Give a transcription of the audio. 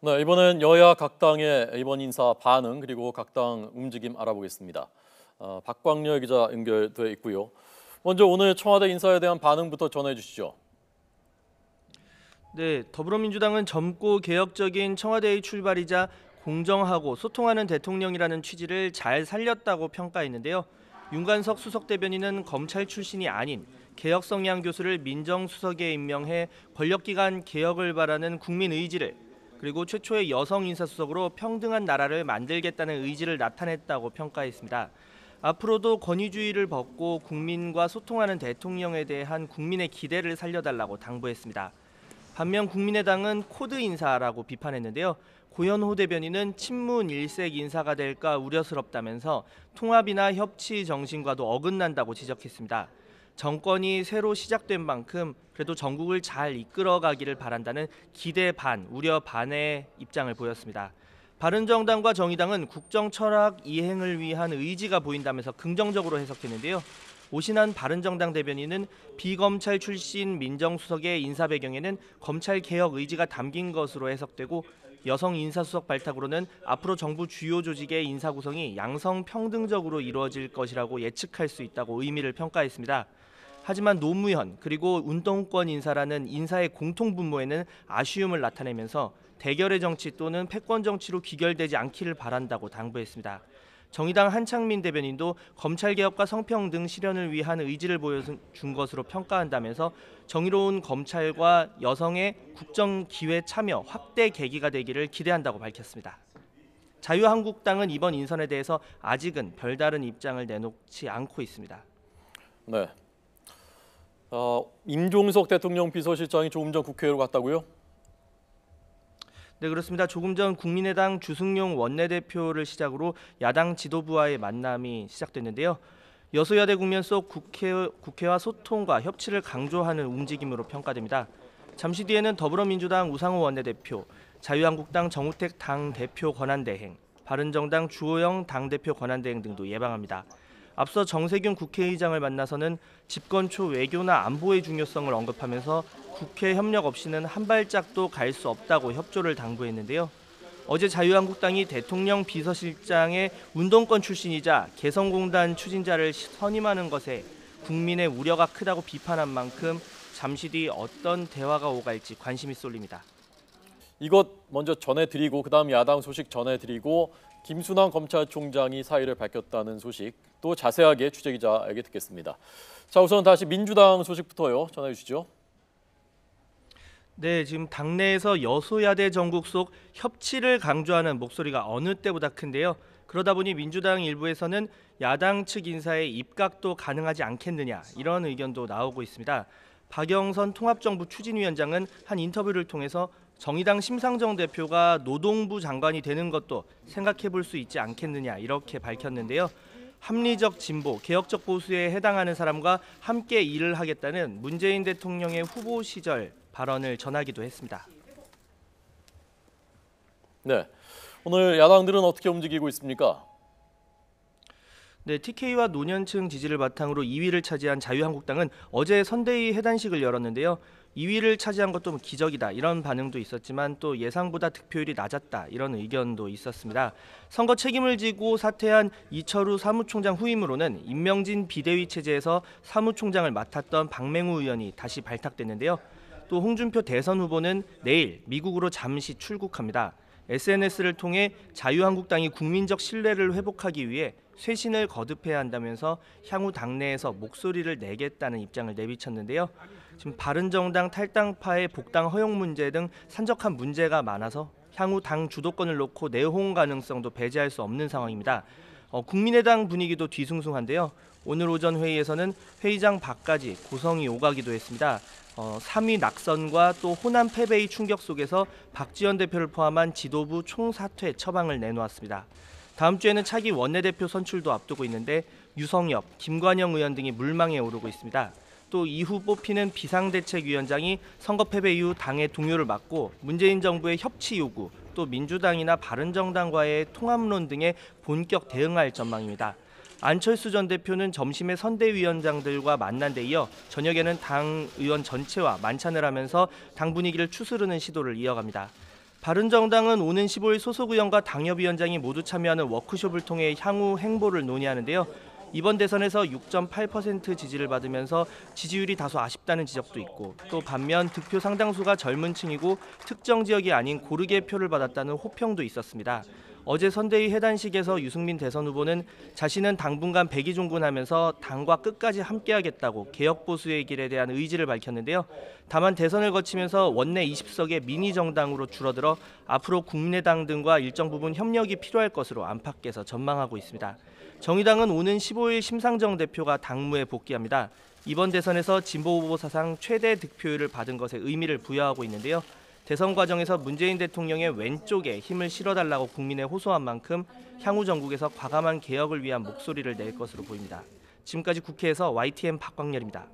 네, 이번엔 여야 각 당의 이번 인사 반응 그리고 각 당 움직임 알아보겠습니다. 박광렬 기자 연결돼 있고요. 먼저 오늘 청와대 인사에 대한 반응부터 전해 주시죠. 네, 더불어민주당은 젊고 개혁적인 청와대의 출발이자 공정하고 소통하는 대통령이라는 취지를 잘 살렸다고 평가했는데요. 윤관석 수석 대변인은 검찰 출신이 아닌 개혁 성향 교수를 민정수석에 임명해 권력기관 개혁을 바라는 국민 의지를, 그리고 최초의 여성 인사수석으로 평등한 나라를 만들겠다는 의지를 나타냈다고 평가했습니다. 앞으로도 권위주의를 벗고 국민과 소통하는 대통령에 대한 국민의 기대를 살려달라고 당부했습니다. 반면 국민의당은 코드 인사라고 비판했는데요. 고현호 대변인은 친문 일색 인사가 될까 우려스럽다면서 통합이나 협치 정신과도 어긋난다고 지적했습니다. 정권이 새로 시작된 만큼 그래도 전국을 잘 이끌어가기를 바란다는 기대 반, 우려 반의 입장을 보였습니다. 바른정당과 정의당은 국정 철학 이행을 위한 의지가 보인다면서 긍정적으로 해석했는데요. 오신환 바른정당 대변인은 비검찰 출신 민정수석의 인사 배경에는 검찰개혁 의지가 담긴 것으로 해석되고, 여성 인사수석 발탁으로는 앞으로 정부 주요 조직의 인사 구성이 양성평등적으로 이루어질 것이라고 예측할 수 있다고 의미를 평가했습니다. 하지만 노무현 그리고 운동권 인사라는 인사의 공통분모에는 아쉬움을 나타내면서 대결의 정치 또는 패권 정치로 귀결되지 않기를 바란다고 당부했습니다. 정의당 한창민 대변인도 검찰개혁과 성평등 실현을 위한 의지를 보여준 것으로 평가한다면서 정의로운 검찰과 여성의 국정기회 참여 확대 계기가 되기를 기대한다고 밝혔습니다. 자유한국당은 이번 인선에 대해서 아직은 별다른 입장을 내놓지 않고 있습니다. 네. 임종석 대통령 비서실장이 조금 전 국회로 갔다고요? 네, 그렇습니다. 조금 전 국민의당 주승용 원내대표를 시작으로 야당 지도부와의 만남이 시작됐는데요. 여소야대 국면 속 국회와 소통과 협치를 강조하는 움직임으로 평가됩니다. 잠시 뒤에는 더불어민주당 우상호 원내대표, 자유한국당 정우택 당대표 권한대행, 바른정당 주호영 당대표 권한대행 등도 예방합니다. 앞서 정세균 국회의장을 만나서는 집권 초 외교나 안보의 중요성을 언급하면서 국회 협력 없이는 한 발짝도 갈 수 없다고 협조를 당부했는데요. 어제 자유한국당이 대통령 비서실장의 운동권 출신이자 개성공단 추진자를 선임하는 것에 국민의 우려가 크다고 비판한 만큼 잠시 뒤 어떤 대화가 오갈지 관심이 쏠립니다. 이것 먼저 전해드리고 그다음 야당 소식 전해드리고 김순환 검찰총장이 사의를 밝혔다는 소식 또 자세하게 취재기자에게 듣겠습니다. 자, 우선 다시 민주당 소식부터요. 전해 주시죠. 네, 지금 당내에서 여소야대 정국 속 협치를 강조하는 목소리가 어느 때보다 큰데요. 그러다 보니 민주당 일부에서는 야당 측 인사의 입각도 가능하지 않겠느냐 이런 의견도 나오고 있습니다. 박영선 통합정부 추진위원장은 한 인터뷰를 통해서 정의당 심상정 대표가 노동부 장관이 되는 것도 생각해 볼 수 있지 않겠느냐 이렇게 밝혔는데요. 합리적 진보, 개혁적 보수에 해당하는 사람과 함께 일을 하겠다는 문재인 대통령의 후보 시절 발언을 전하기도 했습니다. 네, 오늘 야당들은 어떻게 움직이고 있습니까? 네, TK와 노년층 지지를 바탕으로 2위를 차지한 자유한국당은 어제 선대위 해단식을 열었는데요. 2위를 차지한 것도 기적이다 이런 반응도 있었지만 또 예상보다 득표율이 낮았다 이런 의견도 있었습니다. 선거 책임을 지고 사퇴한 이철우 사무총장 후임으로는 임명진 비대위 체제에서 사무총장을 맡았던 박맹우 의원이 다시 발탁됐는데요. 또 홍준표 대선 후보는 내일 미국으로 잠시 출국합니다. SNS를 통해 자유한국당이 국민적 신뢰를 회복하기 위해 쇄신을 거듭해야 한다면서 향후 당내에서 목소리를 내겠다는 입장을 내비쳤는데요. 지금 바른정당 탈당파의 복당 허용 문제 등 산적한 문제가 많아서 향후 당 주도권을 놓고 내홍 가능성도 배제할 수 없는 상황입니다. 국민의당 분위기도 뒤숭숭한데요. 오늘 오전 회의에서는 회의장 밖까지 고성이 오가기도 했습니다. 3위 낙선과 또 호남 패배의 충격 속에서 박지원 대표를 포함한 지도부 총사퇴 처방을 내놓았습니다. 다음 주에는 차기 원내대표 선출도 앞두고 있는데 유성엽, 김관영 의원 등이 물망에 오르고 있습니다. 또 이후 뽑히는 비상대책위원장이 선거 패배 이후 당의 동요를 맡고 문재인 정부의 협치 요구, 또 민주당이나 바른정당과의 통합론 등에 본격 대응할 전망입니다. 안철수 전 대표는 점심에 선대위원장들과 만난 데 이어 저녁에는 당 의원 전체와 만찬을 하면서 당 분위기를 추스르는 시도를 이어갑니다. 바른정당은 오는 15일 소속 의원과 당협위원장이 모두 참여하는 워크숍을 통해 향후 행보를 논의하는데요. 이번 대선에서 6.8% 지지를 받으면서 지지율이 다소 아쉽다는 지적도 있고, 또 반면 득표 상당수가 젊은 층이고 특정 지역이 아닌 고르게 표를 받았다는 호평도 있었습니다. 어제 선대위 해단식에서 유승민 대선 후보는 자신은 당분간 백의종군하면서 당과 끝까지 함께하겠다고 개혁 보수의 길에 대한 의지를 밝혔는데요. 다만 대선을 거치면서 원내 20석의 미니 정당으로 줄어들어 앞으로 국민의당 등과 일정 부분 협력이 필요할 것으로 안팎에서 전망하고 있습니다. 정의당은 오는 15일 심상정 대표가 당무에 복귀합니다. 이번 대선에서 진보 후보 사상 최대 득표율을 받은 것에 의미를 부여하고 있는데요. 대선 과정에서 문재인 대통령의 왼쪽에 힘을 실어달라고 국민에 호소한 만큼 향후 전국에서 과감한 개혁을 위한 목소리를 낼 것으로 보입니다. 지금까지 국회에서 YTN 박광렬입니다.